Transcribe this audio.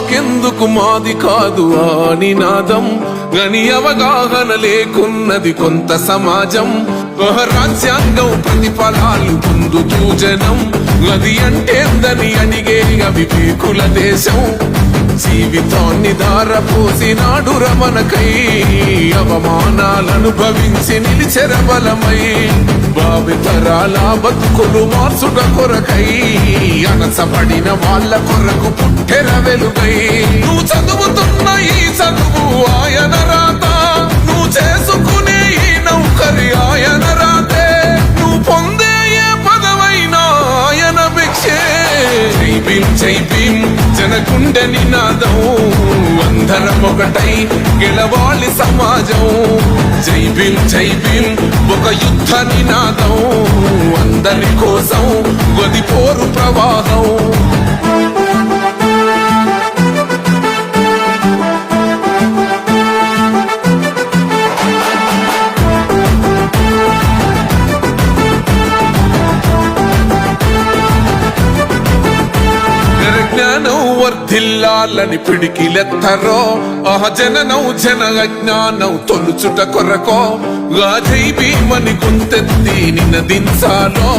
మాకెందుకు మాది కాదు ఆ నినాదం గని అవగాహన లేకున్నది కొంత సమాజం రాజ్యాంగం ప్రతిఫలాలు పొందుతూ జనం అది అంటేందని అడిగే అవివేకుల దేశం జీవితాన్ని దారపోసినాడు రమణకై అవమానాలనుభవించి నిలిచెర బలమై భావితరాల బతుకులు మార్చుట కొరకై అనసపడిన వాళ్ళ కొరకు పుట్టెర వెలుగై నువ్వు చదువుతున్న ఈ చదువు ఆయన రాత నువ్వు చేసుకునే ఈ నౌకరి ఆయన రాతే నువ్వు పొందే ఏ పదవైనా ఆయన భిక్షే జై భీమ్ జనకుండె నినాదం అందరం ఒకటై గెలవాలి సమాజం జై భీమ్ ఒక యుద్ధ నినాదం అందరి కోసం గది పోరు ప్రవాహం వర్ధిల్లాలని పిడికిలెత్తరో జననం జన అజ్ఞానం తొలుచుట కొరకో జై భీమని గుంతెత్తి నినదించాలో